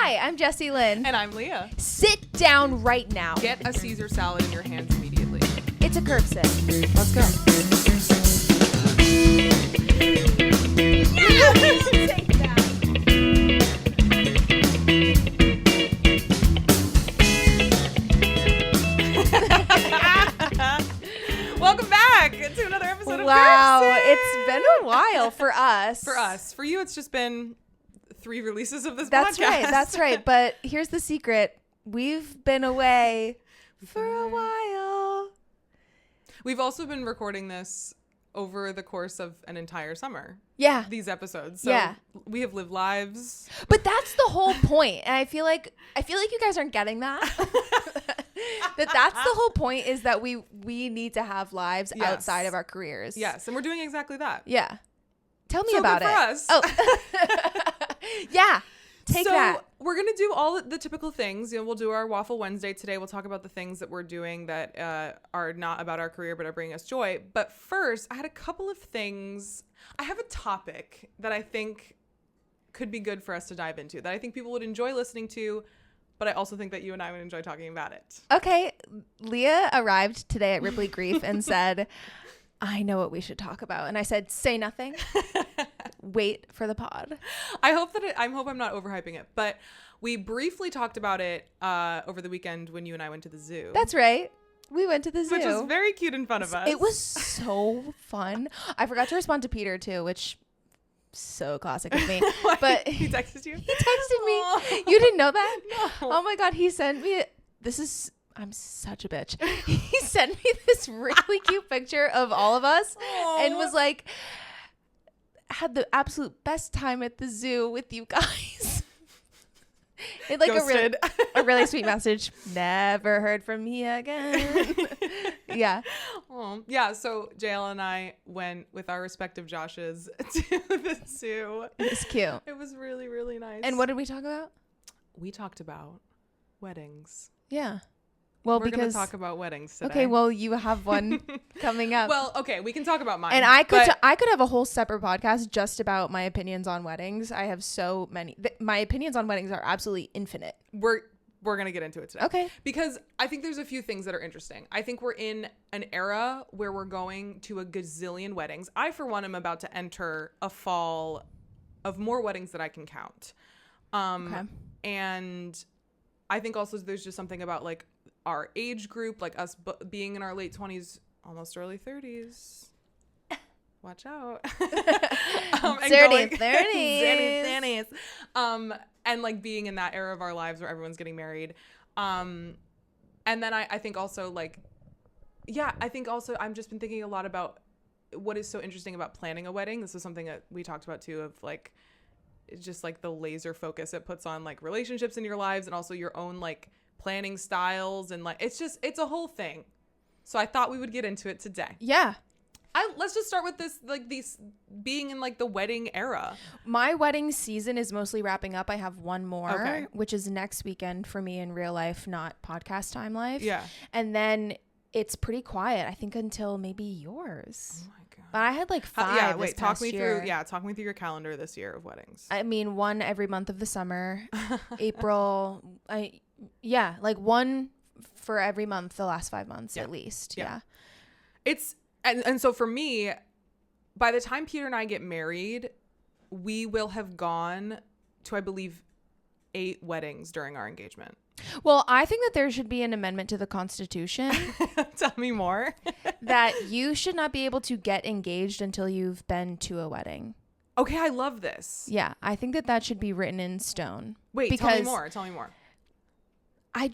Hi, I'm Jessie Lynn. And I'm Leah. Sit down right now. Get a Caesar salad in your hands immediately. It's a curb sit. Let's go. Yeah, we'll take that. Welcome back to another episode of Wow, Curb Sit. it's been a while for us. For us. For you, it's just been 3 releases of this That's podcast. That's right. But here's the secret. We've been away for a while. We've also been recording this over the course of an entire summer. Yeah. These episodes. So Yeah. we have lived lives. But that's the whole point. And I feel like you guys aren't getting that. That's the whole point, is that we need to have lives outside of our careers. Yes. And we're doing exactly that. Yeah. Tell me So about good it. for us. Oh. Yeah. Take that. We're going to do all the typical things. You know, we'll do our Waffle Wednesday today. We'll talk about the things that we're doing that are not about our career but are bringing us joy. But first, I had a couple of things. I have a topic that I think could be good for us to dive into, that I think people would enjoy listening to, but I also think that you and I would enjoy talking about it. Okay. Leah arrived today at Ripley Grief and said, I know what we should talk about. And I said, say nothing. Wait for the pod. I hope I'm not overhyping it, but we briefly talked about it over the weekend when you and I went to the zoo. That's right. We went to the zoo. Which was very cute in front of us. It was so fun. I forgot to respond to Peter too, which so classic of me. But he texted you? He texted me. Aww. You didn't know that? No. Oh my God. He sent me I'm such a bitch. He sent me this really cute picture of all of us. Aww. And was like, had the absolute best time at the zoo with you guys. It like a really sweet message. Never heard from me again. Yeah. Oh, yeah. So JL and I went with our respective Joshes to the zoo. It was cute. It was really, really nice. And what did we talk about? We talked about weddings. Yeah. Well, we're going to talk about weddings today. Okay, well, you have one coming up. Well, okay, we can talk about mine. And I could have a whole separate podcast just about my opinions on weddings. I have so many. My opinions on weddings are absolutely infinite. We're going to get into it today. Okay. Because I think there's a few things that are interesting. I think we're in an era where we're going to a gazillion weddings. I, for one, am about to enter a fall of more weddings that I can count. Okay. And I think also there's just something about like our age group, like us being in our late 20s, almost early 30s. Watch out. 30s. 30s. And like being in that era of our lives where everyone's getting married. And then I think also like, yeah, I think also I've just been thinking a lot about what is so interesting about planning a wedding. This is something that we talked about too, of like, it's just like the laser focus it puts on like relationships in your lives and also your own like planning styles, and like it's a whole thing. So I thought we would get into it today. Yeah. Let's just start with this, like these being in like the wedding era. My wedding season is mostly wrapping up. I have one more, okay, which is next weekend for me in real life, not podcast time life. Yeah. And then it's pretty quiet, I think, until maybe yours. Oh my God. But I had like 5 this past year. Talk me through your calendar this year of weddings. I mean, one every month of the summer. April, like one for every month the last 5 months at least. Yeah. It's and so for me, by the time Peter and I get married, we will have gone to, I believe, 8 weddings during our engagement. Well, I think that there should be an amendment to the Constitution. Tell me more. That you should not be able to get engaged until you've been to a wedding. Okay, I love this. Yeah, I think that should be written in stone. Wait, tell me more. I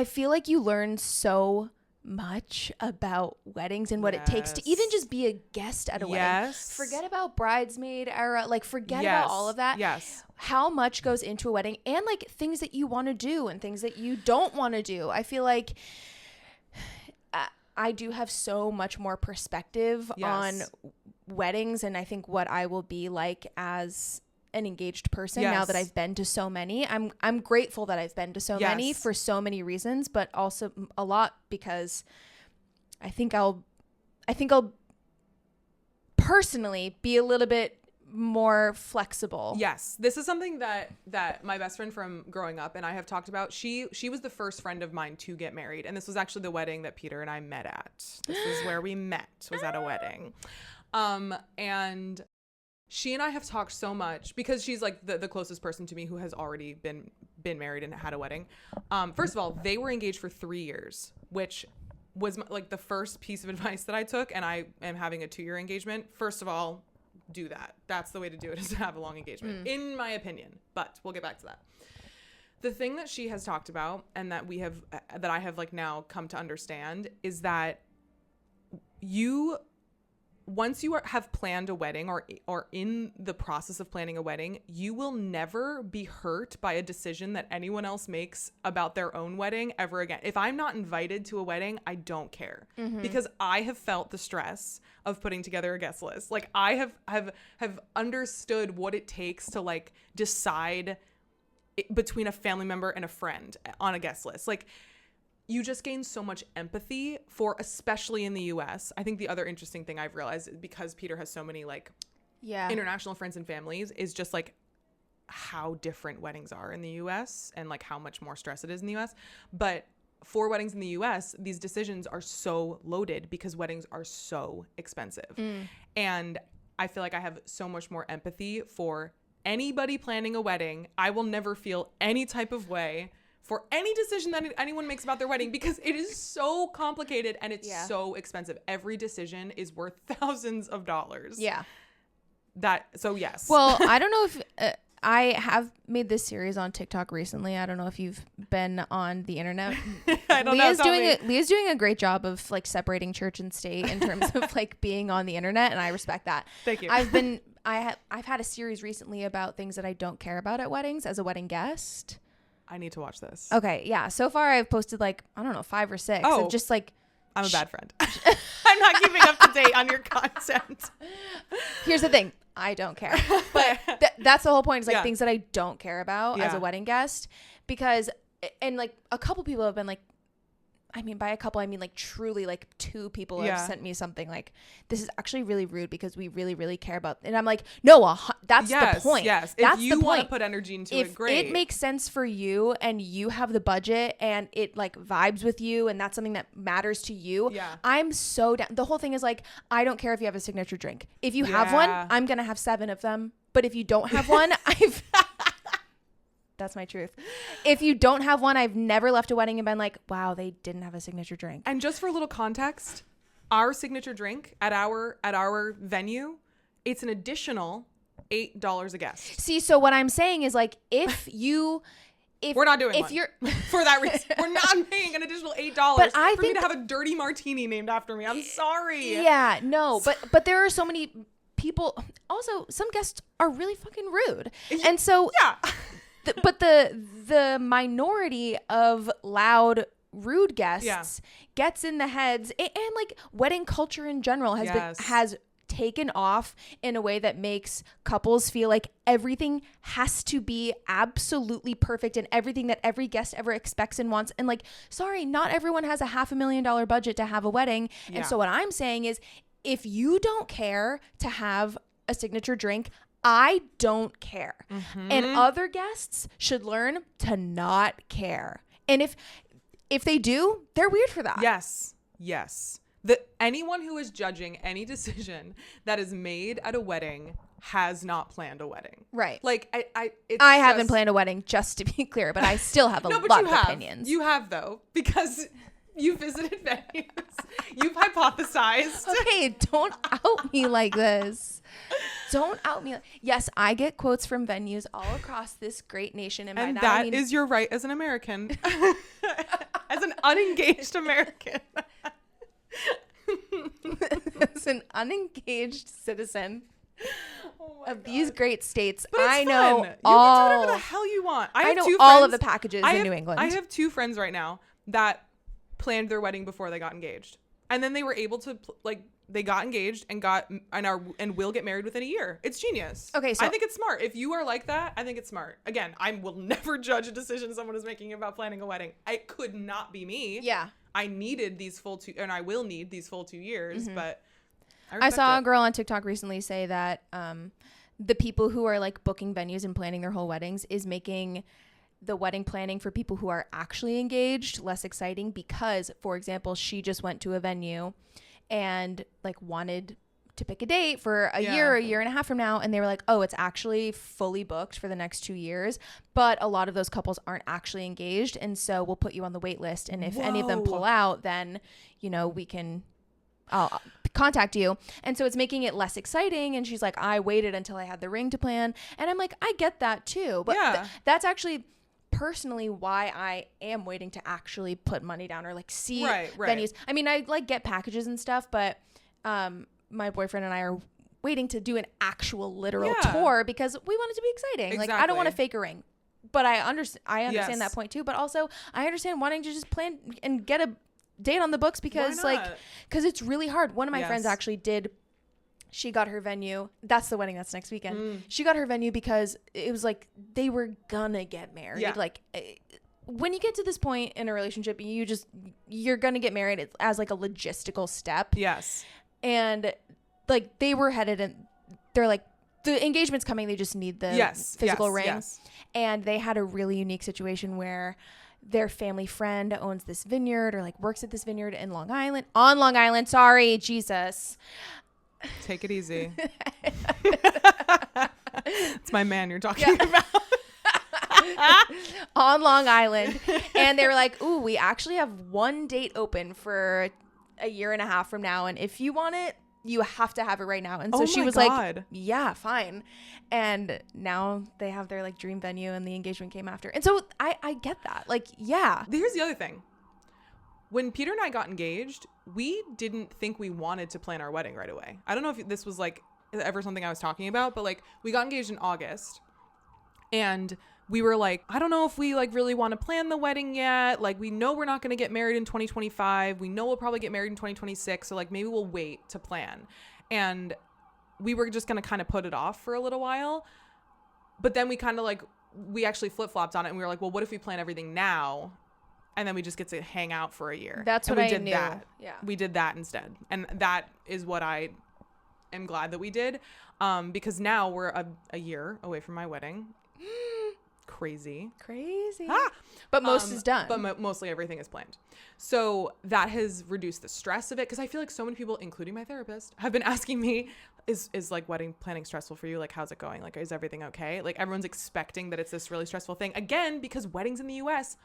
feel like you learn so much about weddings and what it takes to even just be a guest at a wedding. Forget about bridesmaid era, like forget about all of that. Yes. How much goes into a wedding, and like things that you want to do and things that you don't want to do. I feel like I do have so much more perspective on weddings, and I think what I will be like as an engaged person now that I've been to so many. I'm grateful that I've been to so many for so many reasons, but also a lot because I think I'll personally be a little bit more flexible. Yes. This is something that my best friend from growing up and I have talked about. She was the first friend of mine to get married. And this was actually the wedding that Peter and I met at. This is where we met, was at a wedding. And she and I have talked so much because she's like the closest person to me who has already been married and had a wedding. First of all, they were engaged for 3 years, which was like the first piece of advice that I took. And I am having a 2-year engagement. First of all, do that. That's the way to do it, is to have a long engagement, in my opinion. But we'll get back to that. The thing that she has talked about and that I have like now come to understand is that once you have planned a wedding or in the process of planning a wedding, you will never be hurt by a decision that anyone else makes about their own wedding ever again. If I'm not invited to a wedding, I don't care, because I have felt the stress of putting together a guest list. Like I have understood what it takes to like decide between a family member and a friend on a guest list. Like, you just gain so much empathy for, especially in the US. I think the other interesting thing I've realized is because Peter has so many like international friends and families, is just like how different weddings are in the US and like how much more stress it is in the US. But for weddings in the US, these decisions are so loaded because weddings are so expensive. And I feel like I have so much more empathy for anybody planning a wedding. I will never feel any type of way for any decision that anyone makes about their wedding, because it is so complicated and it's so expensive. Every decision is worth thousands of dollars. Yeah. So yes. Well, I don't know if I have made this series on TikTok recently. I don't know if you've been on the internet. I don't Leah's know. Leah's doing a great job of like separating church and state in terms of like being on the internet, and I respect that. Thank you. I've had a series recently about things that I don't care about at weddings as a wedding guest. I need to watch this. Okay, yeah. So far, I've posted like, I don't know, 5 or 6. Oh, of just like, I'm a bad friend. I'm not keeping up to date on your content. Here's the thing. I don't care. But that's the whole point, is like things that I don't care about as a wedding guest. Because, and like a couple people have been like, I mean, by a couple, I mean like truly like 2 people have sent me something like, this is actually really rude because we really, really care about, and I'm like, no, that's the point. Yes. That's if you want to put energy into it, great. If it makes sense for you and you have the budget and it like vibes with you and that's something that matters to you, I'm so down. The whole thing is like, I don't care if you have a signature drink. If you have one, I'm going to have 7 of them. But if you don't have one, that's my truth. If you don't have one, I've never left a wedding and been like, wow, they didn't have a signature drink. And just for a little context, our signature drink at our venue, it's an additional $8 a guest. See, so what I'm saying is like, if we're not doing you're for that reason, we're not paying an additional $8 for me to have a dirty martini named after me. I'm sorry. Yeah, no, but there are so many people. Also, some guests are really fucking rude, and so but the minority of loud, rude guests gets in the heads, and like wedding culture in general has taken off in a way that makes couples feel like everything has to be absolutely perfect and everything that every guest ever expects and wants. And like, sorry, not everyone has a $500,000 budget to have a wedding. And so what I'm saying is, if you don't care to have a signature drink, I don't care. And other guests should learn to not care. And if they do, they're weird for that. Yes. Anyone who is judging any decision that is made at a wedding has not planned a wedding. Right. Like I haven't planned a wedding, just to be clear, but I still have a lot of opinions. You have though, because you visited venues. You've hypothesized. Okay, don't out me like this. Don't out me. Yes, I get quotes from venues all across this great nation. And by that I mean, is your right as an American. As an unengaged American. As an unengaged citizen of these great states, but I You know can do whatever the hell you want. I know all of the packages in New England. I have 2 friends right now that planned their wedding before they got engaged, and then they were able to they got engaged and will get married within a year. It's genius. Okay, so I think it's smart. If you are like that, I think it's smart. Again, I will never judge a decision someone is making about planning a wedding. It could not be me. Yeah, I needed these full 2, and I will need these full 2 years. But I saw a girl on TikTok recently say that the people who are like booking venues and planning their whole weddings is making the wedding planning for people who are actually engaged less exciting, because, for example, she just went to a venue and like wanted to pick a date for a year and a half from now, and they were like, oh, it's actually fully booked for the next 2 years, but a lot of those couples aren't actually engaged, and so we'll put you on the wait list, and if any of them pull out, then we can I'll contact you. And so it's making it less exciting. And she's like, I waited until I had the ring to plan. And I'm like, I get that too. But that's actually personally why I am waiting to actually put money down or like see venues. I mean, I like get packages and stuff, but my boyfriend and I are waiting to do an actual literal tour because we want it to be exciting. Exactly. Like, I don't want to fake a ring. But I understand that point too. But also I understand wanting to just plan and get a date on the books because it's really hard. One of my friends actually she got her venue. That's the wedding that's next weekend. She got her venue because it was like they were gonna get married. Yeah. Like when you get to this point in a relationship, you're gonna get married as like a logistical step. Yes. And like they were headed and they're like, the engagement's coming. They just need the physical ring. Yes. And they had a really unique situation where their family friend owns this vineyard or like works at this vineyard in Long Island. Sorry, Jesus. Take it easy. It's my man you're talking about. On Long Island. And they were like, ooh, we actually have one date open for a year and a half from now. And if you want it, you have to have it right now. And so she was like, yeah, fine. And now they have their like dream venue and the engagement came after. And so I get that. Like, yeah. Here's the other thing. When Peter and I got engaged, we didn't think we wanted to plan our wedding right away. I don't know if this was like ever something I was talking about, but like we got engaged in August and we were like, I don't know if we like really want to plan the wedding yet. Like we know we're not going to get married in 2025. We know we'll probably get married in 2026. So like maybe we'll wait to plan. And we were just going to kind of put it off for a little while. But then we kind of like, we actually flip-flopped on it and we were like, well, what if we plan everything now? And then we just get to hang out for a year. That's what I knew. Yeah. We did that instead. And that is what I am glad that we did. Because now we're a year away from my wedding. Crazy. But most is done. But mostly everything is planned. So that has reduced the stress of it. Because I feel like so many people, including my therapist, have been asking me, is like wedding planning stressful for you? Like, how's it going? Like, is everything okay? Like, everyone's expecting that it's this really stressful thing. Again, because weddings in the US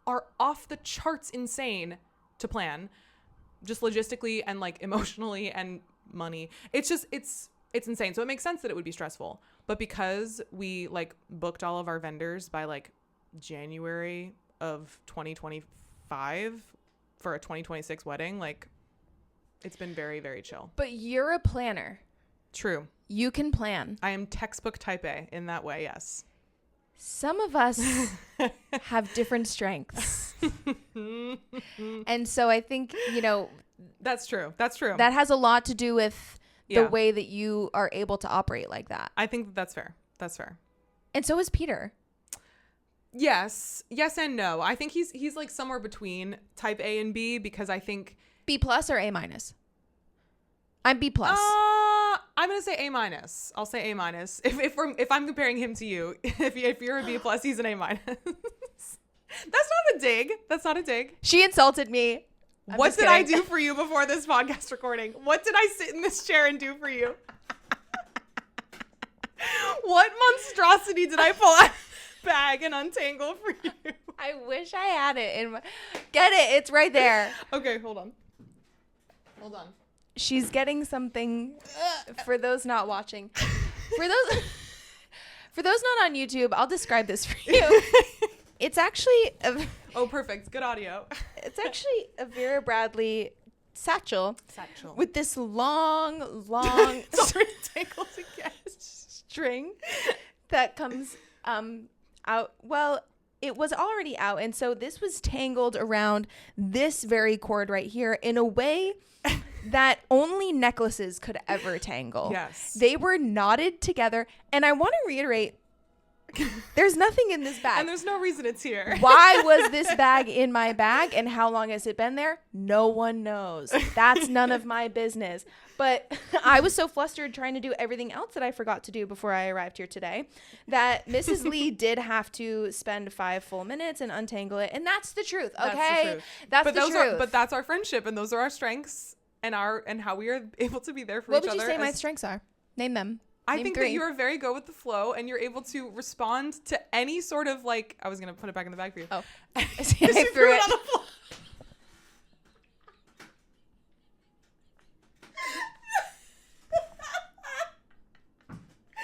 are off the charts insane to plan. Just logistically and like emotionally and money. It's just, it's insane. So it makes sense that it would be stressful. But because we like booked all of our vendors by like January of 2025 for a 2026 wedding, like it's been very, very chill. But you're a planner. True. You can plan. I am textbook type A in that way, yes. Some of us have different strengths. And so I think, That's true. That has a lot to do with the way that you are able to operate like that. I think that's fair. And so is Peter. Yes and no. I think he's like somewhere between type A and B, because I think B+ or A-. I'm B+. I'm gonna say A-. I'll say A-. If I'm comparing him to you, if you're a B+, he's an A-. That's not a dig. She insulted me. What did I do for you before this podcast recording? What did I sit in this chair and do for you? What monstrosity did I pull out of the bag and untangle for you? I wish I had it. Get it. It's right there. Okay, hold on. She's getting something for those not watching. For those not on YouTube, I'll describe this for you. It's actually perfect. Good audio. It's actually a Vera Bradley satchel. With this long tangled again. String that comes out. Well, it was already out, and so this was tangled around this very cord right here in a way that only necklaces could ever tangle. Yes. They were knotted together, and I want to reiterate, There's nothing in this bag. And there's no reason it's here. Why was this bag in my bag and how long has it been there? No one knows. That's none of my business. But I was so flustered trying to do everything else that I forgot to do before I arrived here today that Mrs. Lee did have to spend 5 full minutes and untangle it. And that's the truth, okay? That's the truth. But that's our friendship, and those are our strengths and how we are able to be there for each other. What would you say my strengths are? Name them. I think that you are very good with the flow, and you're able to respond to any sort of like. I was gonna put it back in the bag for you. Oh, I threw it on the floor.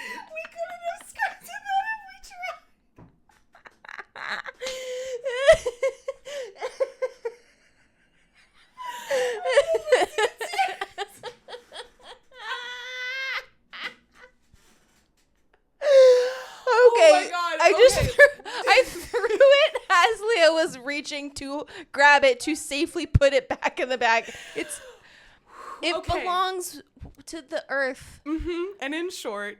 We couldn't have scripted that if we tried. Okay, I threw it as Leah was reaching to grab it to safely put it back in the bag. It belongs to the earth. And in short,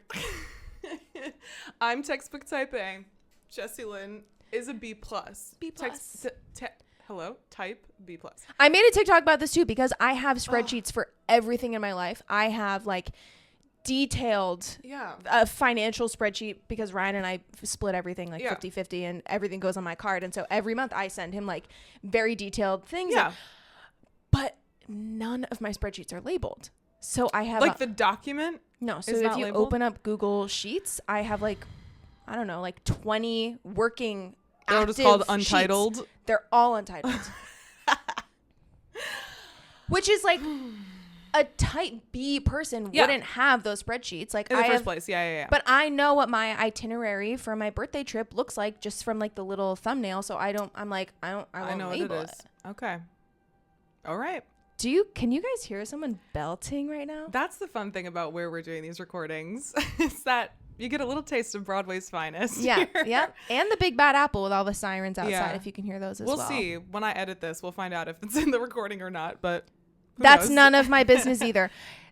I'm textbook type A. Jessie Lynn is a B+. B+. Type B+. I made a TikTok about this too because I have spreadsheets for everything in my life. I have like detailed financial spreadsheet because Ryan and I split everything like 50-50 and everything goes on my card. And so every month I send him like very detailed things. Yeah. But none of my spreadsheets are labeled. So I have like the document. No. So if you open up Google Sheets, I have like, I don't know, like 20 working They're just called untitled. Sheets. They're all untitled. Which is like a type B person wouldn't have those spreadsheets. Like in the first place. Yeah. But I know what my itinerary for my birthday trip looks like just from like the little thumbnail. So I won't label it. Okay. All right. Can you guys hear someone belting right now? That's the fun thing about where we're doing these recordings is that you get a little taste of Broadway's finest. Yeah. And the Big Bad Apple with all the sirens outside, if you can hear those as well. We'll see. When I edit this, we'll find out if it's in the recording or not, but that's none of my business either.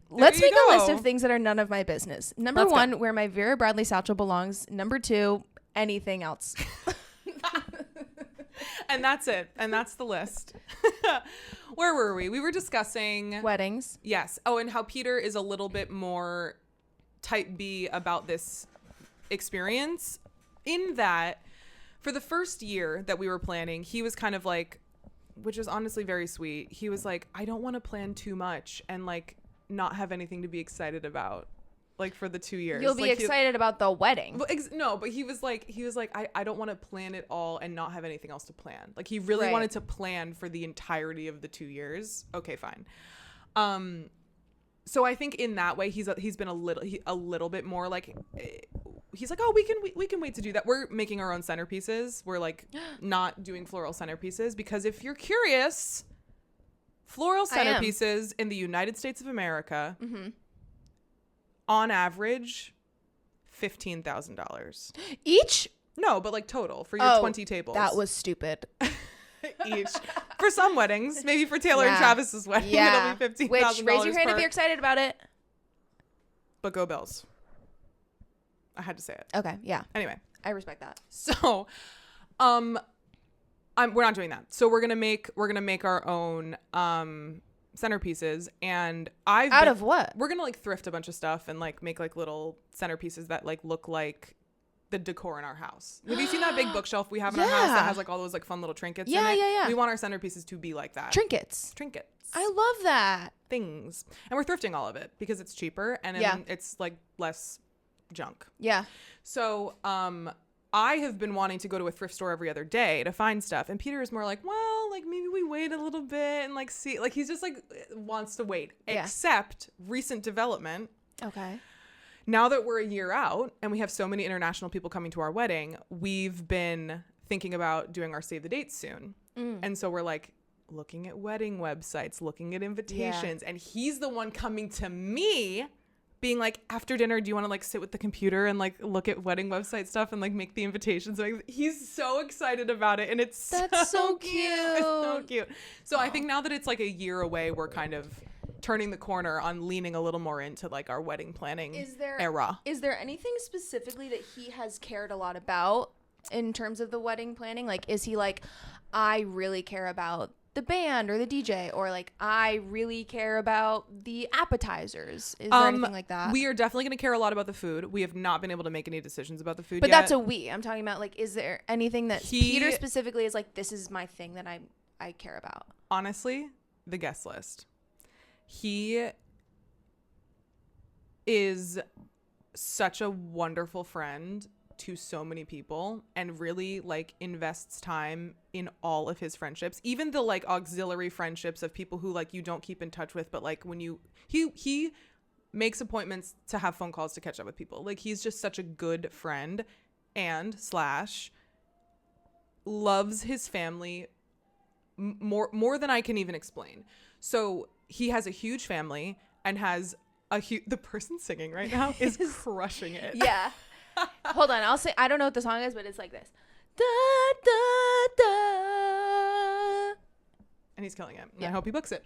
Let's make a list of things that are none of my business. Number 1, where my Vera Bradley satchel belongs. Number 2, anything else. And that's it. And that's the list. Where were we? We were discussing weddings. Yes. Oh, and how Peter is a little bit more type B about this experience, in that for the first year that we were planning, he was kind of like, which was honestly very sweet. He was like, I don't want to plan too much and like not have anything to be excited about. Like for the 2 years. You'll be excited about the wedding. But he was like, I don't want to plan it all and not have anything else to plan. Like he really wanted to plan for the entirety of the 2 years. Okay, fine. So I think in that way he's been a little bit more like, he's like, oh, we can wait to do that. We're making our own centerpieces. We're like not doing floral centerpieces because if you're curious, floral centerpieces in the United States of America. On average, $15,000 each. No, but like total for your 20 tables. That was stupid. Each for some weddings, maybe for Taylor and Travis's wedding, it'll be $15,000. Which raise your hand if you're excited about it. But go Bells. I had to say it. Okay, yeah. Anyway, I respect that. So, we're not doing that. So we're gonna make our own centerpieces, and of what? We're gonna like thrift a bunch of stuff and like make like little centerpieces that like look like the decor in our house. Have you seen that big bookshelf we have in our house that has like all those like fun little trinkets in it? Yeah. We want our centerpieces to be like that. Trinkets. I love that. Things. And we're thrifting all of it because it's cheaper and it's like less junk. Yeah. So, I have been wanting to go to a thrift store every other day to find stuff. And Peter is more like, well, like maybe we wait a little bit and like see, like he's just like wants to wait, except recent development. Okay. Now that we're a year out and we have so many international people coming to our wedding, we've been thinking about doing our save the dates soon. And so we're like looking at wedding websites, looking at invitations. And he's the one coming to me being like, after dinner, do you want to like sit with the computer and like look at wedding website stuff and like make the invitations? Like, he's so excited about it. And that's so cute. It's so cute. So I think now that it's like a year away, we're kind of turning the corner on leaning a little more into like our wedding planning era. Is there anything specifically that he has cared a lot about in terms of the wedding planning? Like, is he like, I really care about the band or the DJ, or like, I really care about the appetizers? Is there anything like that? We are definitely going to care a lot about the food. We have not been able to make any decisions about the food but yet. That's a we. I'm talking about like, is there anything that Peter specifically is like, this is my thing that I care about? Honestly, the guest list. He is such a wonderful friend to so many people and really like invests time in all of his friendships, even the like auxiliary friendships of people who like you don't keep in touch with, but like when he makes appointments to have phone calls to catch up with people. Like, he's just such a good friend and / loves his family more than I can even explain. So he has a huge family and has the person singing right now is crushing it. Yeah. Hold on, I'll say, I don't know what the song is, but it's like this. Da, da, da. And he's killing it. And yeah. I hope he books it.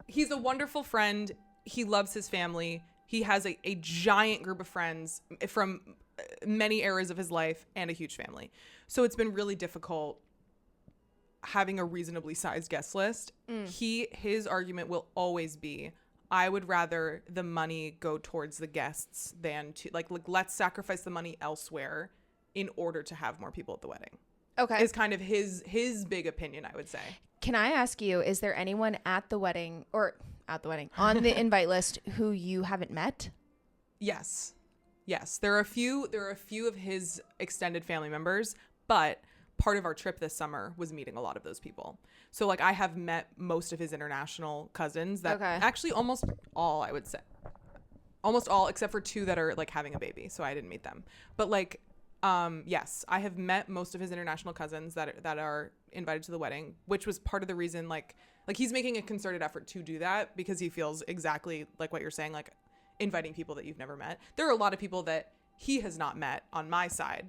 He's a wonderful friend. He loves his family. He has a giant group of friends from many eras of his life and a huge family. So it's been really difficult having a reasonably sized guest list. His argument will always be, I would rather the money go towards the guests than to like let's sacrifice the money elsewhere in order to have more people at the wedding. Okay. Is kind of his big opinion, I would say. Can I ask you, is there anyone at the wedding on the invite list who you haven't met? Yes. There are a few of his extended family members, but part of our trip this summer was meeting a lot of those people. So like, I have met most of his international cousins actually almost all, I would say. Almost all except for 2 that are like having a baby. So I didn't meet them. But like, yes, I have met most of his international cousins that are invited to the wedding, which was part of the reason like he's making a concerted effort to do that because he feels exactly like what you're saying, like inviting people that you've never met. There are a lot of people that he has not met on my side.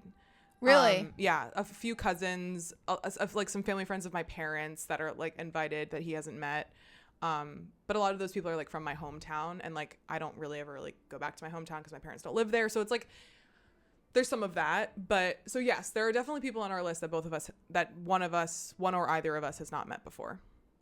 Really? Yeah, a few cousins, of like some family friends of my parents that are like invited that he hasn't met. But a lot of those people are like from my hometown, and like I don't really ever like go back to my hometown because my parents don't live there. So it's like there's some of that. But so yes, there are definitely people on our list that one or either of us has not met before.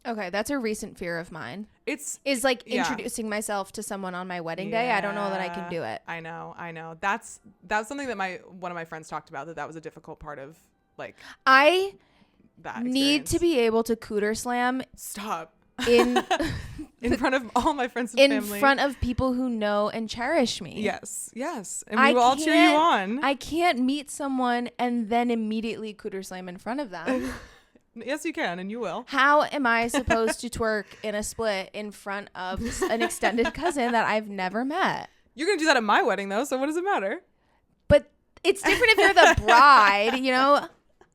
Okay, that's a recent fear of mine. Is introducing myself to someone on my wedding day. I don't know that I can do it. I know. That's something that one of my friends talked about, that was a difficult part of like I that need to be able to cooter slam. Stop. In front of all my friends and family. In front of people who know and cherish me. Yes. And we will all cheer you on. I can't meet someone and then immediately cooter slam in front of them. Yes, you can, and you will. How am I supposed to twerk in a split in front of an extended cousin that I've never met? You're going to do that at my wedding, though, so what does it matter? But it's different if you're the bride, you know?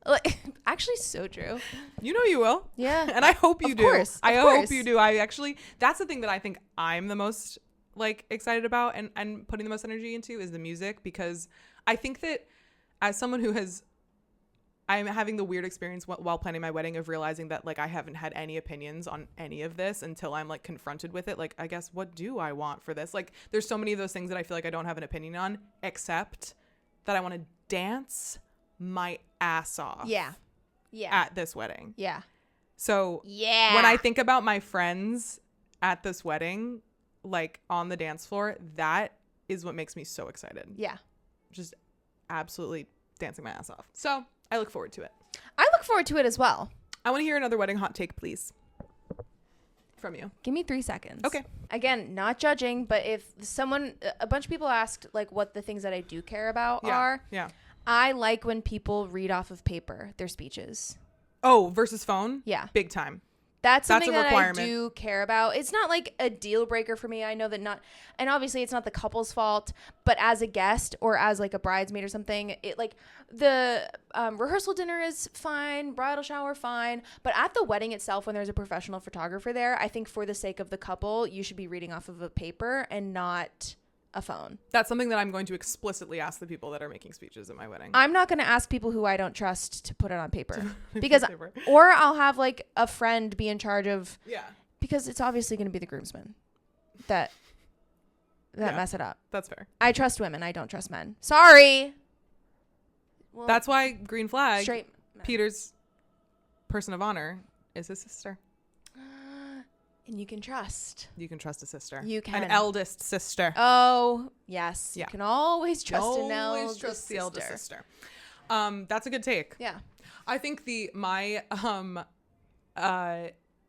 Like, actually, so true. You know you will. Yeah. And I hope you do. I hope you do. That's the thing that I think I'm the most, like, excited about and putting the most energy into is the music, because I think that as someone who I'm having the weird experience while planning my wedding of realizing that like I haven't had any opinions on any of this until I'm like confronted with it. Like, I guess, what do I want for this? Like, there's so many of those things that I feel like I don't have an opinion on, except that I want to dance my ass off. Yeah. At this wedding. Yeah. So when I think about my friends at this wedding, like on the dance floor, that is what makes me so excited. Yeah. Just absolutely dancing my ass off. So I look forward to it. I look forward to it as well. I want to hear another wedding hot take, please, from you. Give me 3 seconds. Okay. Again, not judging, but if a bunch of people asked like what the things that I do care about are. Yeah. I like when people read off of paper their speeches. Oh, versus phone? Yeah. Big time. That's something that I do care about. It's not like a deal breaker for me. I know that and obviously it's not the couple's fault, but as a guest or as like a bridesmaid or something, it like the rehearsal dinner is fine, bridal shower fine, but at the wedding itself, when there's a professional photographer there, I think for the sake of the couple, you should be reading off of a paper and not a phone. That's something that I'm going to explicitly ask the people that are making speeches at my wedding. I'm not going to ask people who I don't trust to put it on paper because, or I'll have like a friend be in charge of, because it's obviously going to be the groomsmen that mess it up. That's fair. I trust women. I don't trust men. Sorry. Well, that's why green flag, straight Peter's person of honor is his sister. And you can trust. You can trust a sister. You can. An eldest sister. Oh, yes. Yeah. You can always trust an eldest sister. Always trust the eldest sister. That's a good take. Yeah. I think my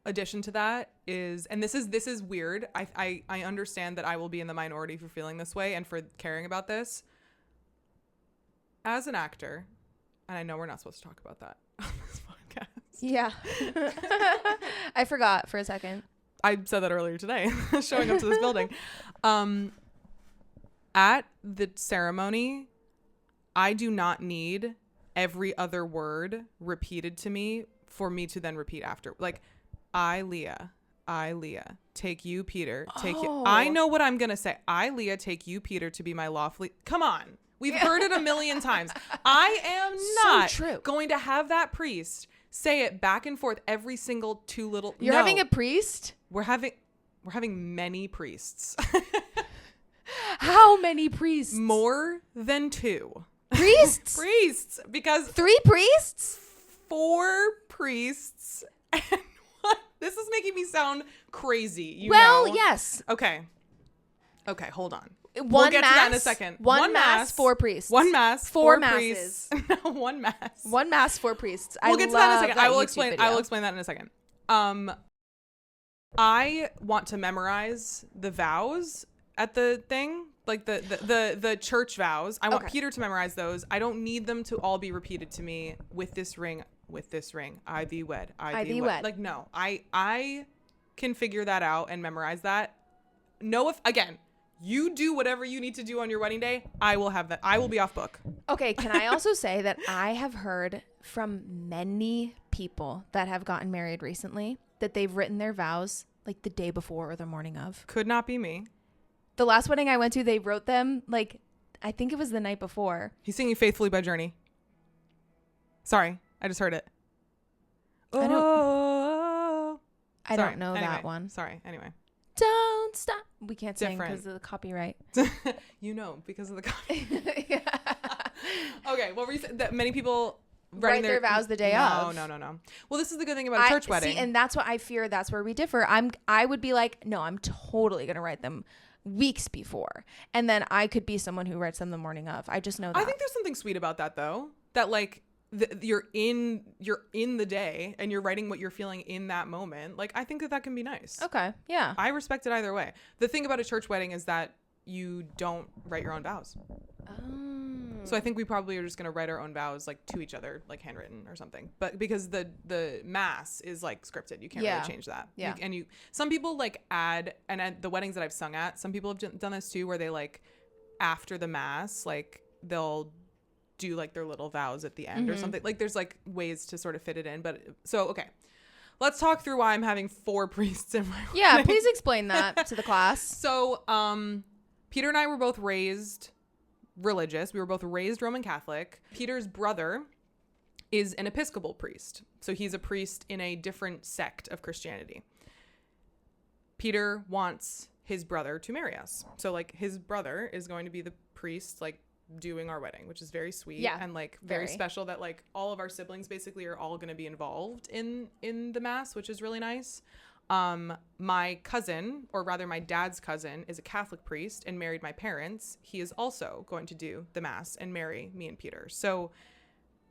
addition to that is, and this is weird. I understand that I will be in the minority for feeling this way and for caring about this. As an actor, and I know we're not supposed to talk about that on this podcast. Yeah. I forgot for a second. I said that earlier today, showing up to this building. At the ceremony, I do not need every other word repeated to me for me to then repeat after. Like, I, Leah, take you, Peter, take you. I know what I'm going to say. I, Leah, take you, Peter, to be my lawfully. Come on. We've heard it a million times. I am not going to have that priest say it back and forth every single two little. You're having a priest? We're having many priests. How many priests? More than 2. Priests? Priests. Because 3 priests? 4 priests. And what? This is making me sound crazy. You know? Yes. Okay, hold on. We'll get mass, to that in a second. One mass, 4 priests. One mass, 4 priests. No, one mass. One mass, 4 priests. We'll get to that in a second. I will explain that in a second. I want to memorize the vows at the thing, like the church vows. I want Peter to memorize those. I don't need them to all be repeated to me. With this ring, I thee wed. I thee wed. Like, no, I can figure that out and memorize that. No, if again, you do whatever you need to do on your wedding day, I will have that. I will be off book. Okay, can I also say that I have heard from many people that have gotten married recently that they've written their vows like the day before or the morning of. Could not be me. The last wedding I went to, they wrote them like, I think it was the night before. He's singing Faithfully by Journey. Sorry, I just heard it. I don't know that one. Sorry, anyway. Don't stop. We can't sing because of the copyright. Because of the copyright. Yeah. Okay, what were you saying? That many people write their vows the day of. No. Well, this is the good thing about a church wedding. See, and that's what I fear. That's where we differ. I would be like, no, I'm totally going to write them weeks before. And then I could be someone who writes them the morning of. I just know that. I think there's something sweet about that, though. That, like, you're in the day and you're writing what you're feeling in that moment. Like, I think that can be nice. Okay. Yeah. I respect it either way. The thing about a church wedding is that you don't write your own vows. So I think we probably are just going to write our own vows, like, to each other, like handwritten or something. But because the mass is like scripted, you can't really change that. Yeah. Some people like add, and at the weddings that I've sung at, some people have done this too, where they like after the mass, like they'll do like their little vows at the end or something. Like there's like ways to sort of fit it in. But so, okay, let's talk through why I'm having 4 priests in my wedding. Please explain that to the class. So Peter and I were both raised religious. We were both raised Roman Catholic. Peter's brother is an Episcopal priest. So he's a priest in a different sect of Christianity. Peter wants his brother to marry us. So like his brother is going to be the priest, like doing our wedding, which is very sweet and like very special that like all of our siblings basically are all going to be involved in the mass, which is really nice. My cousin, or rather my dad's cousin, is a Catholic priest and married my parents. He is also going to do the mass and marry me and Peter. So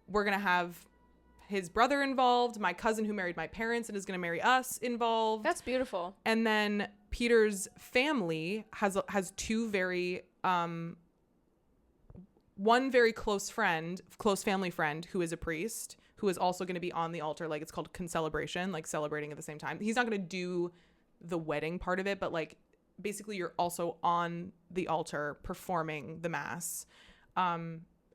we're going to have his brother involved, my cousin who married my parents and is going to marry us involved. That's beautiful. And then Peter's family has 2 very one very close family friend who is a priest, who is also going to be on the altar. Like it's called concelebration, like celebrating at the same time. He's not going to do the wedding part of it, but like basically you're also on the altar performing the mass.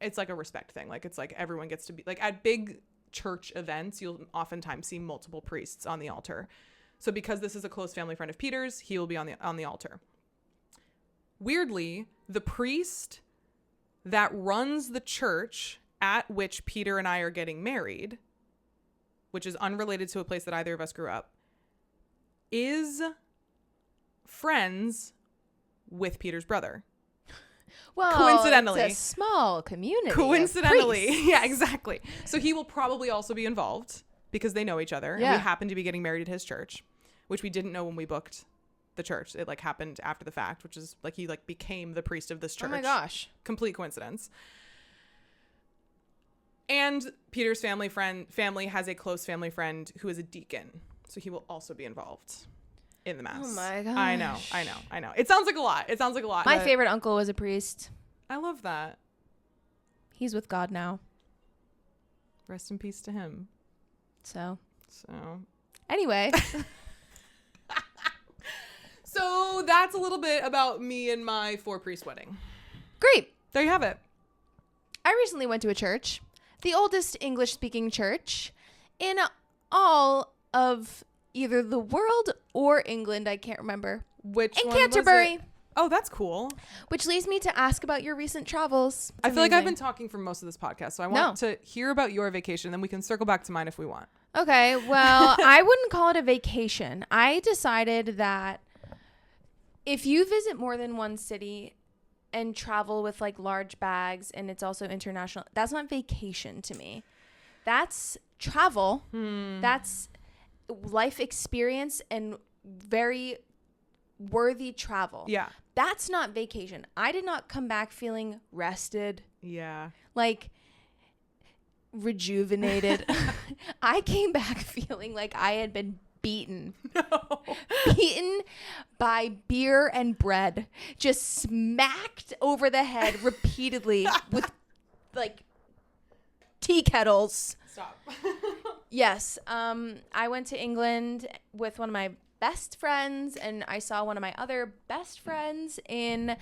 It's like a respect thing. Like it's like everyone gets to be like at big church events, you'll oftentimes see multiple priests on the altar. So because this is a close family friend of Peter's, he will be on the altar. weirdly, the priest that runs the church at which Peter and I are getting married, which is unrelated to a place that either of us grew up, is friends with Peter's brother. Well, coincidentally, it's a small community. Coincidentally, yeah, exactly. So he will probably also be involved because they know each other. Yeah. And we happen to be getting married at his church, which we didn't know when we booked the church. It like happened after the fact, which is like he like became the priest of this church. Oh my gosh. Complete coincidence. And Peter's family has a close family friend who is a deacon. So he will also be involved in the mass. Oh my gosh. I know. It sounds like a lot. My favorite uncle was a priest. I love that. He's with God now. Rest in peace to him. So anyway. So that's a little bit about me and my 4-priest wedding. Great. There you have it. I recently went to a church, the oldest English-speaking church in all of either the world or England. I can't remember. Which in one Canterbury. Was it? Oh, that's cool. Which leads me to ask about your recent travels. I feel like I've been talking for most of this podcast, so I want to hear about your vacation, then we can circle back to mine if we want. Okay, well, I wouldn't call it a vacation. I decided that if you visit more than one city and travel with like large bags and it's also international, that's not vacation to me. That's travel. That's life experience and very worthy travel. Yeah. That's not vacation. I did not come back feeling rested. Yeah. Like rejuvenated. I came back feeling like I had been beaten. No. Beaten by beer and bread. Just smacked over the head repeatedly with like tea kettles. Stop. Yes. I went to England with one of my best friends, and I saw one of my other best friends in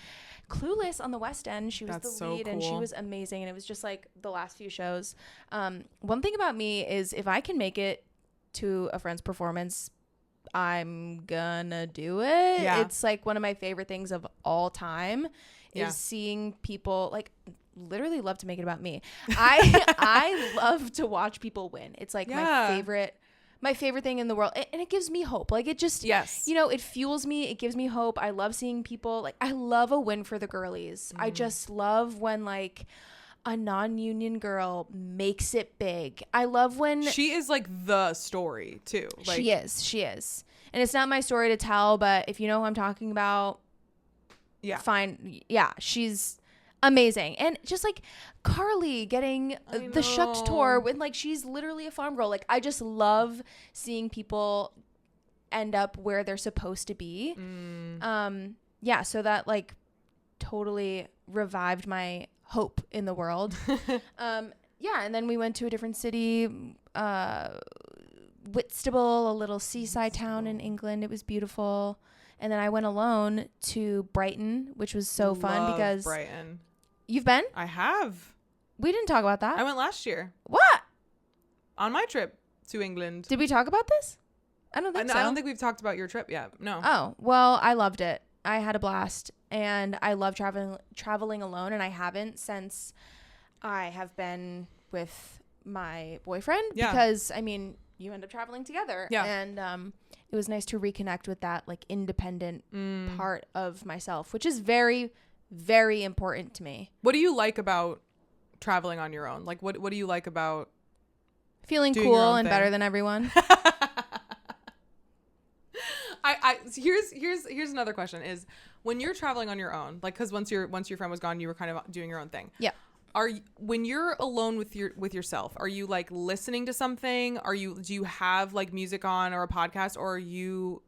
Clueless on the West End. She was the lead, and she was amazing, and it was just like the last few shows. One thing about me is if I can make it to a friend's performance, I'm gonna do it. Yeah. It's like one of my favorite things of all time is seeing people like literally love to make it about me. I love to watch people win. It's like my favorite thing in the world, and it gives me hope. Like it just, it fuels me. It gives me hope. I love seeing people like, I love a win for the girlies. I just love when like a non-union girl makes it big. I love when she is like the story too. Like she is. And it's not my story to tell, but if you know who I'm talking about, fine. Yeah. She's amazing. And just like Carly getting the Shucked tour when like she's literally a farm girl. Like I just love seeing people end up where they're supposed to be. So that like totally revived my hope in the world. And then we went to a different city, Whitstable, a little seaside town in England. It was beautiful. And then I went alone to Brighton, which was so fun because Brighton. You've been? I have. We didn't talk about that. I went last year. What? On my trip to England. Did we talk about this? I don't think so. I don't think we've talked about your trip yet. No. Oh, well, I loved it. I had a blast, and I love traveling alone, and I haven't since I have been with my boyfriend because, I mean, you end up traveling together. Yeah. And it was nice to reconnect with that, like, independent part of myself, which is very, very important to me. What do you like about traveling on your own? Like, what do you like about feeling cool and better than everyone? Here's another question is when you're traveling on your own, like, because once your friend was gone, you were kind of doing your own thing. Yeah. When you're alone with yourself, are you like listening to something? Do you have like music on or a podcast, or are you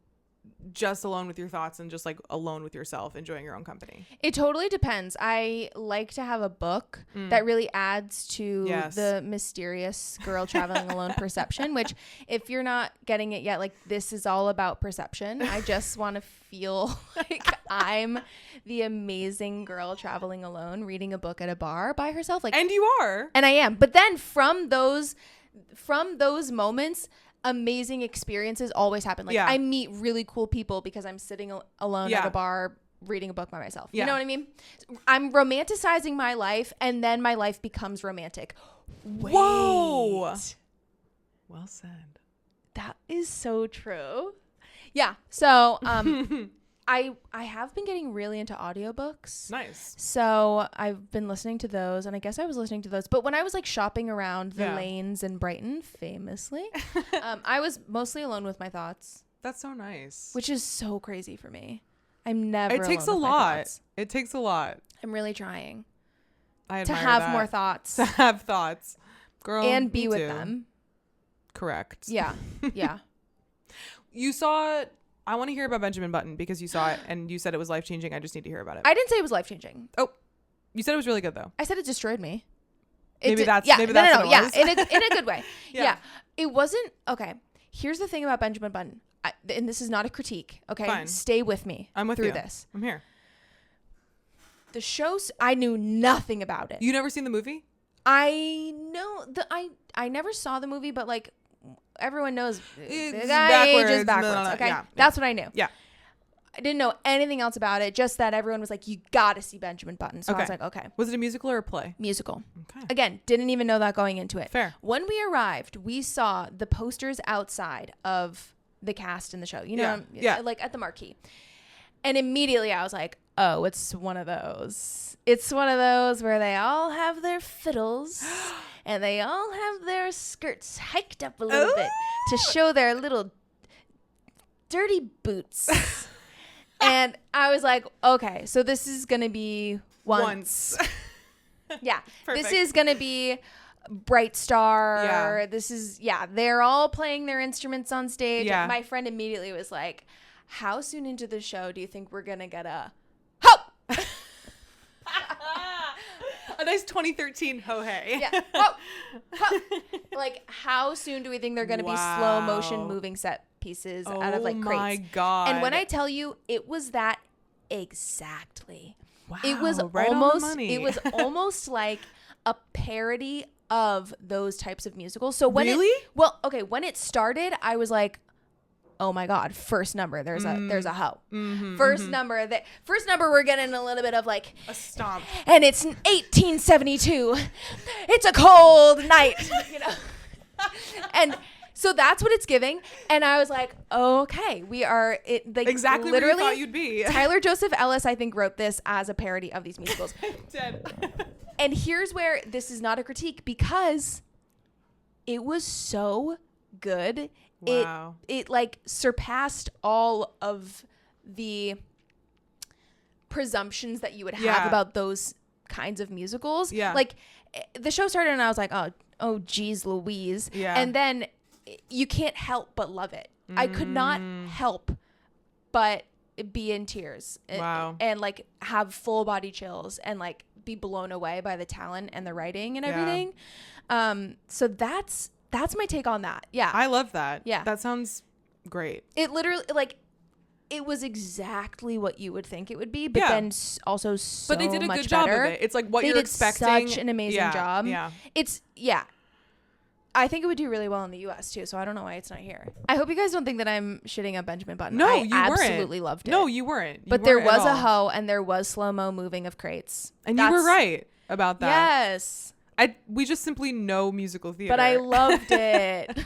just alone with your thoughts and just like alone with yourself, enjoying your own company? It totally depends. I like to have a book that really adds to the mysterious girl traveling alone perception, which if you're not getting it yet, like this is all about perception. I just want to feel like I'm the amazing girl traveling alone, reading a book at a bar by herself. Like, and you are. And I am. But then from those moments, amazing experiences always happen. Like I meet really cool people because I'm sitting alone at a bar reading a book by myself. You know what I mean? I'm romanticizing my life, and then my life becomes romantic. Wait. Whoa. Well said. That is so true. Yeah. So, I have been getting really into audiobooks. Nice. So I've been listening to those, and I guess I was listening to those. But when I was like shopping around the lanes in Brighton, famously, I was mostly alone with my thoughts. That's so nice. Which is so crazy for me. I'm never. It takes a lot. It takes a lot. I'm really trying. I to admire have that. more thoughts. To have thoughts, girl, and be me with too. them. Correct. Yeah. Yeah. You saw. I want to hear about Benjamin Button because you saw it and you said it was life changing. I just need to hear about it. I didn't say it was life changing. Oh, you said it was really good though. I said it destroyed me. Maybe that's what it was. In a good way. Yeah. It wasn't okay. Here's the thing about Benjamin Button, and this is not a critique. Okay, fine. Stay with me. I'm with through you. This. I'm here. The show, I knew nothing about it. You never seen the movie? I know I never saw the movie, but like everyone knows It's the guy ages backwards. backwards. No, Okay, yeah. That's what I knew. Yeah. I didn't know anything else about it. Just that everyone was like, "You got to see Benjamin Button." So I was like, "Okay." Was it a musical or a play? Musical. Okay. Again, didn't even know that going into it. Fair. When we arrived, we saw the posters outside of the cast in the show. You know, like at the marquee. And immediately I was like, "Oh, it's one of those. It's one of those where they all have their fiddles and they all have their skirts hiked up a little bit to show their little dirty boots." And I was like, okay, so this is going to be once. Yeah. Perfect. This is going to be Bright Star. Yeah. This is, they're all playing their instruments on stage. Yeah. My friend immediately was like, how soon into the show do you think we're going to get a ho? A nice 2013 ho hey. Yeah. Ho. Ho. Like, how soon do we think they're going to be slow motion moving set pieces out of like crates? Oh my God. And when I tell you, it was that exactly. Wow, it was right on the money. It was almost like a parody of those types of musicals. So when when it started, I was like, oh my God, first number, there's a hoe. First number we're getting a little bit of like a stomp. And it's 1872. It's a cold night, you know. And so that's what it's giving. And I was like, okay, we are like exactly literally where you thought you'd be. Tyler Joseph Ellis, I think, wrote this as a parody of these musicals. Dead. And here's where this is not a critique, because it was so good. Wow. It like surpassed all of the presumptions that you would have about those kinds of musicals. Yeah. Like the show started and I was like, oh geez Louise. Yeah. And then you can't help but love it. I could not help but be in tears. Wow. And like have full body chills and like be blown away by the talent and the writing and everything. So that's my take on that. Yeah. I love that. Yeah. That sounds great. It literally, like, it was exactly what you would think it would be, but then also so much better. But they did a good job of it. It's like what you're expecting. They did such an amazing job. Yeah. I think it would do really well in the U.S. too, so I don't know why it's not here. I hope you guys don't think that I'm shitting on Benjamin Button. No, I you weren't. absolutely loved it. No, you weren't. But there was a hoe and there was slow-mo moving of crates. And you were right about that. Yes. We just simply know musical theater. But I loved it.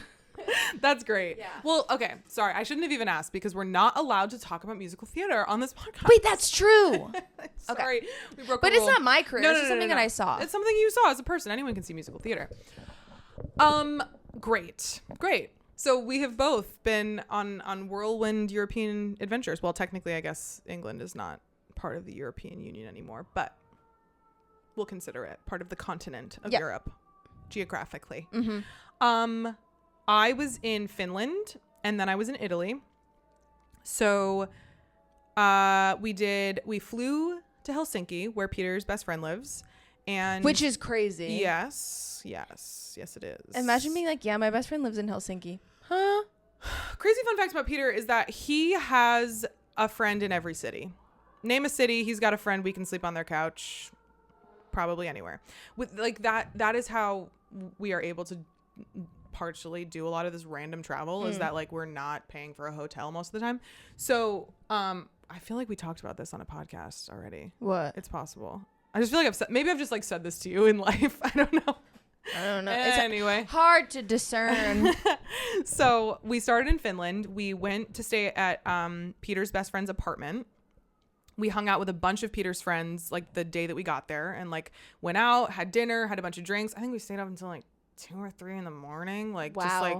That's great. Yeah. Well, okay. Sorry. I shouldn't have even asked because we're not allowed to talk about musical theater on this podcast. Wait, that's true. Sorry. Okay. We broke but a it's rule. not my career. No, it's just something that I saw. It's something you saw as a person. Anyone can see musical theater. Great. So we have both been on whirlwind European adventures. Well, technically, I guess England is not part of the European Union anymore, but we'll consider it part of the continent of Europe geographically. Mm-hmm. I was in Finland and then I was in Italy. So we flew to Helsinki where Peter's best friend lives. And which is crazy. Yes, it is. Imagine being like, yeah, my best friend lives in Helsinki. Huh? Crazy fun fact about Peter is that he has a friend in every city. Name a city, he's got a friend. We can sleep on their couch, probably anywhere. With like that is how we are able to partially do a lot of this random travel, is that like we're not paying for a hotel most of the time. So I feel like we talked about this on a podcast already. What? It's possible. I just feel like maybe I've just like said this to you in life. I don't know. Anyway. It's hard to discern. So we started in Finland. We went to stay at Peter's best friend's apartment. We hung out with a bunch of Peter's friends like the day that we got there, and like went out, had dinner, had a bunch of drinks. I think we stayed up until like 2 or 3 in the morning. Like, wow. Just like,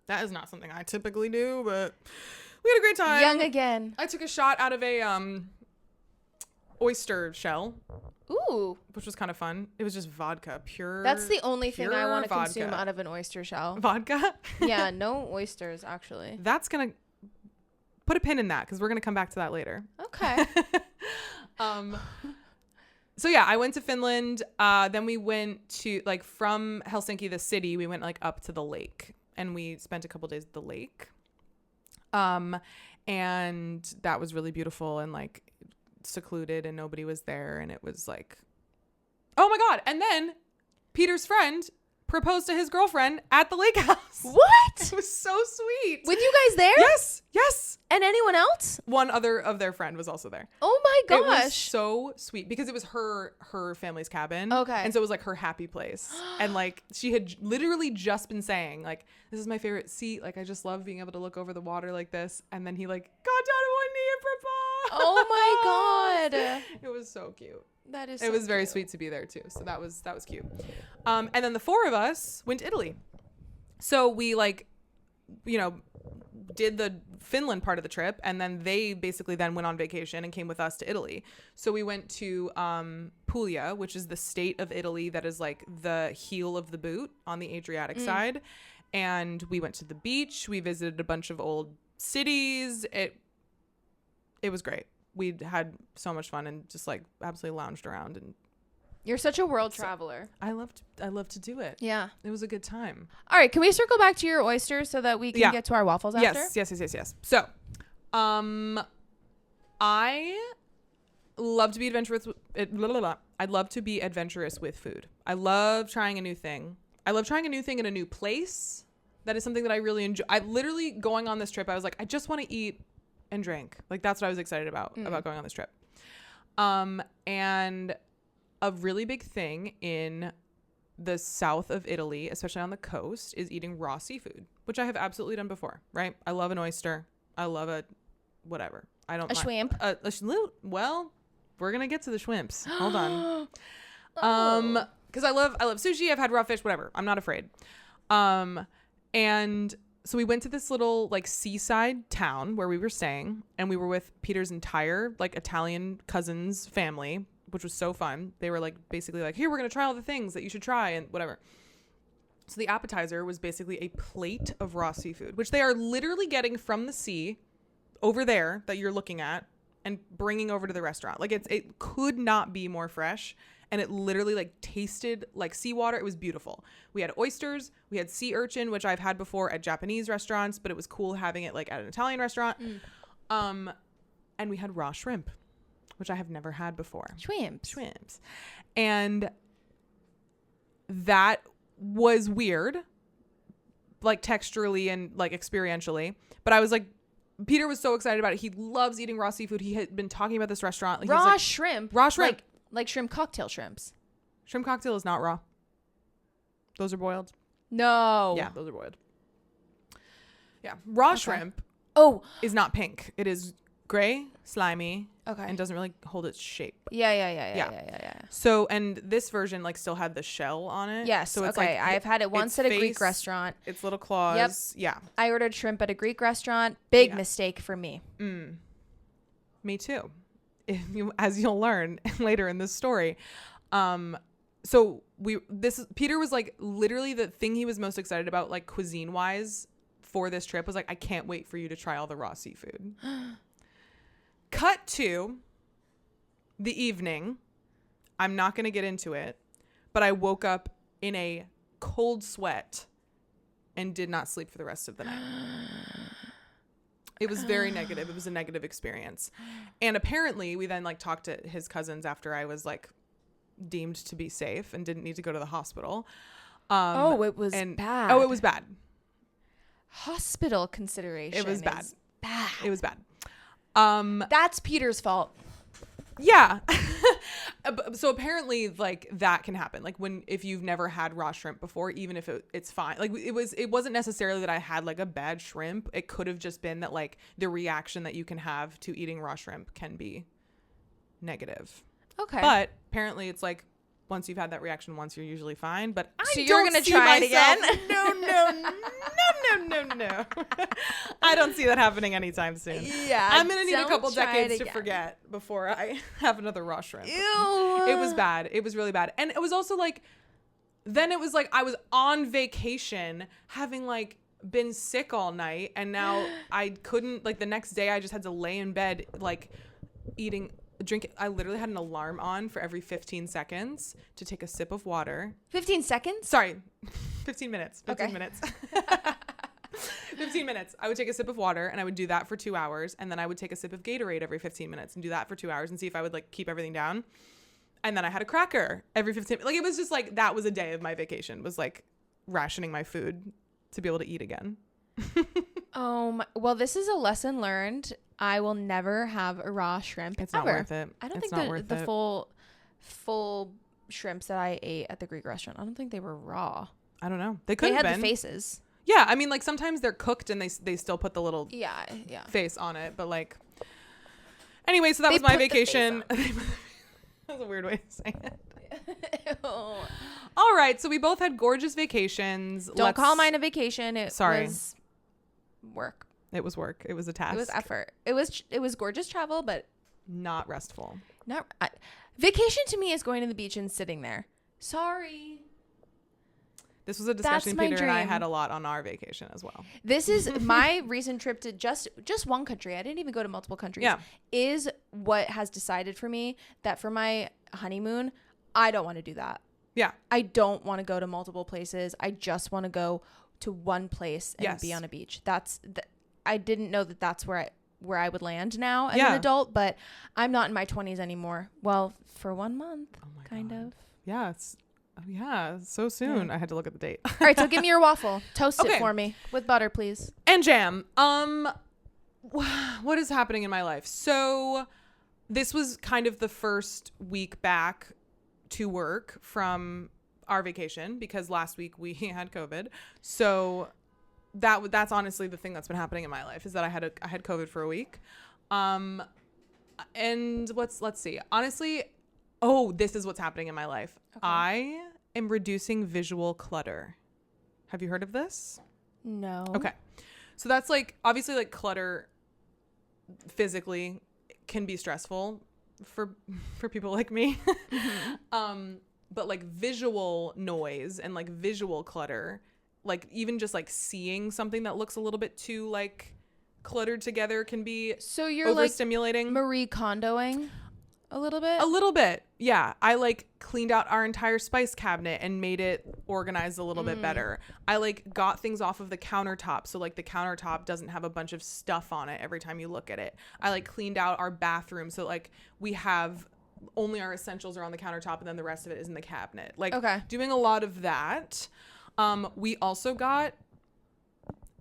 that is not something I typically do, but we had a great time. Young again. I took a shot out of a oyster shell. Ooh. Which was kind of fun. It was just vodka, pure. That's the only thing I want to consume out of an oyster shell. Vodka? Yeah, no oysters, actually. That's going to put a pin in that because we're going to come back to that later. Okay. So yeah, I went to Finland. Then we went to like from Helsinki, the city, we went like up to the lake and we spent a couple days at the lake. And that was really beautiful and like secluded and nobody was there. And it was like, oh my God. And then Peter's friend proposed to his girlfriend at the lake house. What? It was so sweet. With you guys there? Yes. And anyone else? One other of their friend was also there. Oh my gosh. It was so sweet because it was her family's cabin. Okay. And so it was like her happy place. And like she had literally just been saying like, this is my favorite seat. Like I just love being able to look over the water like this. And then he like got down on one knee and proposed. Oh my God. It was so cute. That is it was very sweet to be there too. So that was cute. And then the 4 of us went to Italy. So we like, you know, did the Finland part of the trip, and then they basically then went on vacation and came with us to Italy. So we went to Puglia, which is the state of Italy that is like the heel of the boot on the Adriatic side. And we went to the beach. We visited a bunch of old cities. It was great. We had so much fun and just like absolutely lounged around. And you're such a world traveler. I love to do it. Yeah. It was a good time. All right. Can we circle back to your oysters so that we can get to our waffles after? Yes. So, I love to be adventurous. I'd love to be adventurous with food. I love trying a new thing. I love trying a new thing in a new place. That is something that I really enjoy. I literally going on this trip, I was like, I just want to eat and drink. Like that's what I was excited about going on this trip. And a really big thing in the south of Italy, especially on the coast, is eating raw seafood, which I have absolutely done before, right? I love an oyster. I love a whatever. I don't mind. Shrimp. Well, we're going to get to the shrimps. Hold on. Cuz I love sushi. I've had raw fish, whatever. I'm not afraid. And so we went to this little like seaside town where we were staying, and we were with Peter's entire like Italian cousin's family, which was so fun. They were like basically like, here, we're going to try all the things that you should try and whatever. So the appetizer was basically a plate of raw seafood, which they are literally getting from the sea over there that you're looking at and bringing over to the restaurant. Like it could not be more fresh. And it literally like tasted like seawater. It was beautiful. We had oysters. We had sea urchin, which I've had before at Japanese restaurants, but it was cool having it like at an Italian restaurant. And we had raw shrimp, which I have never had before. Shrimps. And that was weird, like texturally and like experientially. But I was like, Peter was so excited about it. He loves eating raw seafood. He had been talking about this restaurant. Like, raw shrimp. Like shrimp cocktail shrimps. Shrimp cocktail is not raw. Those are boiled. No. Yeah, those are boiled. Yeah. Raw shrimp is not pink. It is gray, slimy, and doesn't really hold its shape. Yeah. So, and this version like still had the shell on it. Yes. So it's like I've had it once at a Greek restaurant. Its little claws. Yep. Yeah. I ordered shrimp at a Greek restaurant. Big mistake for me. Me too. As you'll learn later in this story. So Peter was like literally the thing he was most excited about, like cuisine wise for this trip was like, I can't wait for you to try all the raw seafood. Cut to the evening. I'm not going to get into it, but I woke up in a cold sweat and did not sleep for the rest of the night. It was very negative. It was a negative experience. And apparently we then like talked to his cousins after I was like deemed to be safe and didn't need to go to the hospital. It was bad. Oh, it was bad. Hospital consideration. It was bad. Bad. It was bad. That's Peter's fault. Yeah. So apparently like that can happen. Like if you've never had raw shrimp before, even if it's fine. Like it wasn't necessarily that I had like a bad shrimp. It could have just been that like the reaction that you can have to eating raw shrimp can be negative. Okay. But apparently it's like once you've had that reaction once, you're usually fine. But so you're going to try it again? No. I don't see that happening anytime soon. Yeah. I'm going to need a couple decades to forget before I have another raw shrimp. Ew. It was bad. It was really bad. And it was also like, then it was like I was on vacation having like been sick all night. And now I couldn't, like the next day I just had to lay in bed, like drink. I literally had an alarm on for every 15 seconds to take a sip of water. 15 seconds? Sorry, 15 minutes. 15 okay. minutes. 15 minutes. I would take a sip of water and I would do that for 2 hours. And then I would take a sip of Gatorade every 15 minutes and do that for 2 hours and see if I would like keep everything down. And then I had a cracker every 15 minutes. Like it was just like, that was a day of my vacation, was like rationing my food to be able to eat again. Well, this is a lesson learned. I will never have a raw shrimp. It's not worth it. I don't think the full shrimps that I ate at the Greek restaurant, I don't think they were raw. I don't know. They could have been. They had the faces. Yeah, I mean, like sometimes they're cooked and they still put the little face on it. But like, anyway, so that was my vacation. That's a weird way to say it. All right, so we both had gorgeous vacations. Don't call mine a vacation. It was work. It was work. It was a task. It was effort. It was gorgeous travel, but not restful. Vacation to me is going to the beach and sitting there. Sorry. This was a discussion Peter and I had a lot on our vacation as well. This is my recent trip to just one country. I didn't even go to multiple countries. Yeah. Is what has decided for me that for my honeymoon, I don't want to do that. Yeah. I don't want to go to multiple places. I just want to go to one place and be on a beach. I didn't know that that's where I would land now as an adult, but I'm not in my 20s anymore. Well, for 1 month, kind of. Yeah, so soon. I had to look at the date. All right, so give me your waffle. Toast it for me with butter, please. And jam. What is happening in my life? So this was kind of the first week back to work from our vacation because last week we had COVID. So that's honestly the thing that's been happening in my life is that I had COVID for a week. And let's see. Honestly, this is what's happening in my life. Okay. I am reducing visual clutter. Have you heard of this? No. Okay. So that's like, obviously like clutter physically can be stressful for people like me. Mm-hmm. But like visual noise and like visual clutter, like even just like seeing something that looks a little bit too like cluttered together can be so you're overstimulating. Like Marie Kondoing a little bit. Yeah. I like cleaned out our entire spice cabinet and made it organized a little bit better. I like got things off of the countertop so like the countertop doesn't have a bunch of stuff on it every time you look at it. I like cleaned out our bathroom so like we have only our essentials are on the countertop and then the rest of it is in the cabinet. Like doing a lot of that. We also got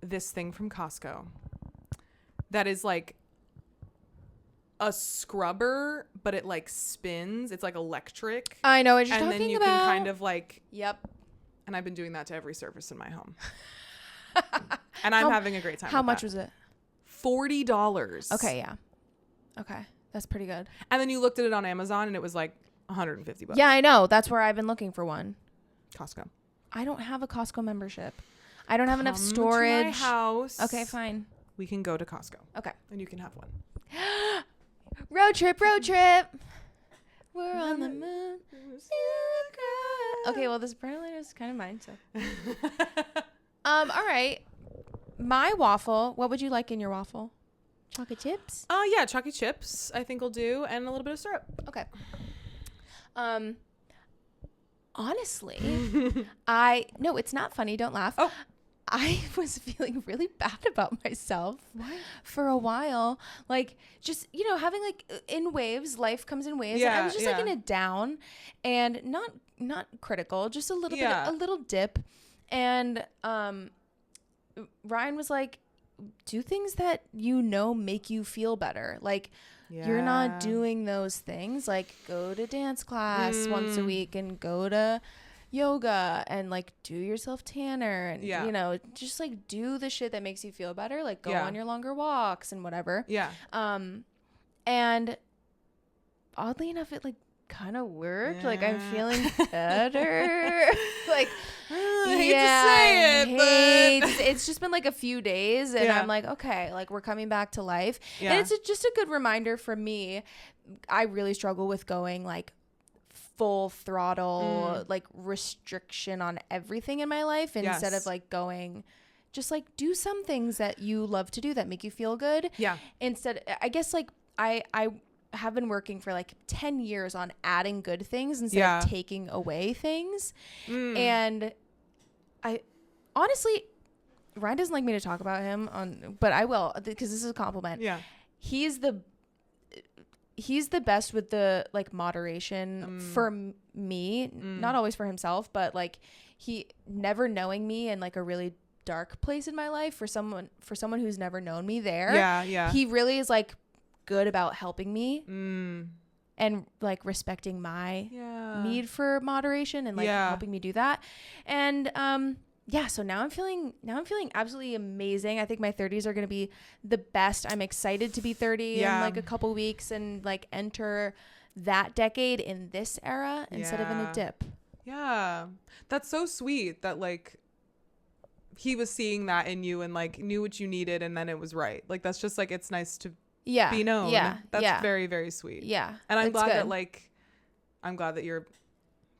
this thing from Costco that is like a scrubber, but it like spins. It's like electric. I know what you're talking about. And then you can kind of like. Yep. And I've been doing that to every surface in my home. And I'm having a great time. How much was it? $40. Okay, yeah. Okay, that's pretty good. And then you looked at it on Amazon and it was like $150. Yeah, I know. That's where I've been looking for one. Costco. I don't have a Costco membership. I don't have enough storage. To my house. Okay, fine. We can go to Costco. Okay. And you can have one. Road trip. We're on the moon. Okay, well, this apparently is kind of mine, so. All right. My waffle. What would you like in your waffle? Chocolate chips? Yeah, chocolate chips I think will do, and a little bit of syrup. Okay. Honestly, no, it's not funny. Don't laugh. Oh. I was feeling really bad about myself for a while. Like, just, having like in waves, life comes in waves. Yeah, and I was just like in a down and not critical, just a little bit, a little dip. And Ryan was like, do things that make you feel better. Like you're not doing those things. Like go to dance class once a week and go to yoga and like do your self tanner and you know, just like do the shit that makes you feel better. Like go on your longer walks and whatever. And oddly enough, it like kind of worked. Like I'm feeling better. Like I hate to say it, but it's just been like a few days and I'm like, okay, like we're coming back to life. And it's just a good reminder for me. I really struggle with going like full throttle, like restriction on everything in my life instead of like going, just like do some things that you love to do that make you feel good. Instead, I guess like I have been working for like 10 years on adding good things instead of taking away things. And I honestly, Ryan doesn't like me to talk about him but I will, because this is a compliment. He's the best with the like moderation for me, not always for himself, but like he never knowing me in like a really dark place in my life for someone who's never known me there. He really is like good about helping me and like respecting my need for moderation and like helping me do that. And so now I'm feeling absolutely amazing. I think my 30s are going to be the best. I'm excited to be 30 in like a couple weeks and like enter that decade in this era instead of in a dip. That's so sweet that like he was seeing that in you and like knew what you needed and then it was right. Like that's just like, it's nice to be known. That's very, very sweet. And I'm glad that like, I'm glad that you're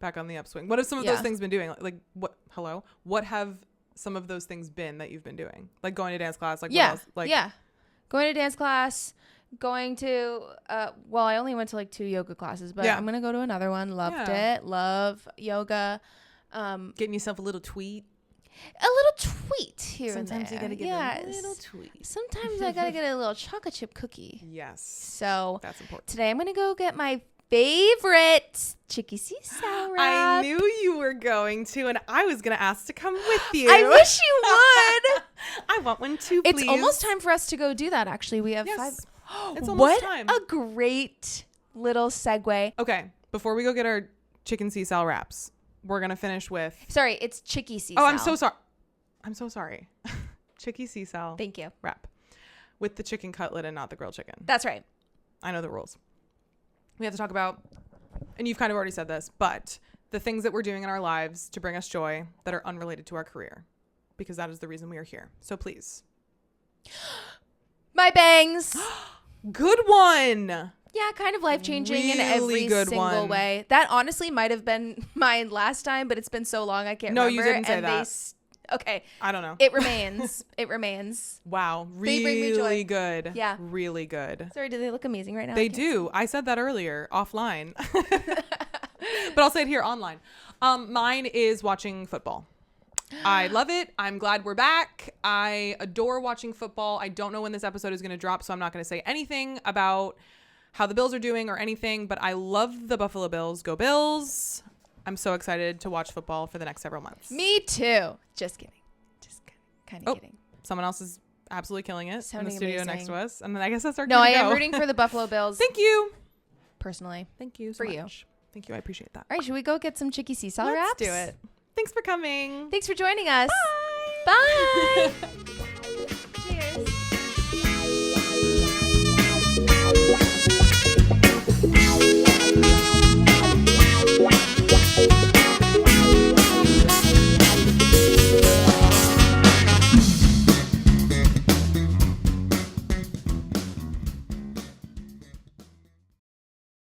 back on the upswing. What have some of those things been doing? Like what have some of those things been that you've been doing? Like going to dance class? Like what else? Like going to dance class, going to well, I only went to like 2 yoga classes, but I'm gonna go to another one. Loved it. Love yoga. Getting yourself a little tweet. A little tweet here Sometimes and there. You gotta get a little tweet. Sometimes I gotta get a little chocolate chip cookie. Yes. So that's important. Today I'm gonna go get my favorite chicky sisal wrap. I knew you were going to, and I was gonna ask to come with you. I wish you would. I want one too, please. It's almost time for us to go do that. Actually, we have 5. It's almost time. What a great little segue. Okay, before we go get our chicken sisal wraps, we're gonna finish with. Sorry, it's chicky sisal. Oh, I'm so sorry. I'm so sorry. Chicky sisal. Thank you. Wrap with the chicken cutlet and not the grilled chicken. That's right. I know the rules. We have to talk about, and you've kind of already said this, but the things that we're doing in our lives to bring us joy that are unrelated to our career, because that is the reason we are here. So please. My bangs. Good one. Yeah, kind of life-changing in every single way. That honestly might have been mine last time, but it's been so long I can't remember. No, you didn't say that. Okay. I don't know. It remains. It remains. Wow. They bring me joy. Really good. Yeah. Really good. Sorry, do they look amazing right now? They do. I said that earlier offline. But I'll say it here online. Mine is watching football. I love it. I'm glad we're back. I adore watching football. I don't know when this episode is going to drop, so I'm not going to say anything about how the Bills are doing or anything, but I love the Buffalo Bills. Go Bills. I'm so excited to watch football for the next several months. Me too. Just kidding. Just kind of kidding. Someone else is absolutely killing it in the studio amazing. next to us. And then I guess that's our No, I am rooting for the Buffalo Bills. Thank you. Personally. Thank you so much. Thank you. I appreciate that. All right, should we go get some chicky sisal wraps? Let's do it. Thanks for coming. Thanks for joining us. Bye. Bye.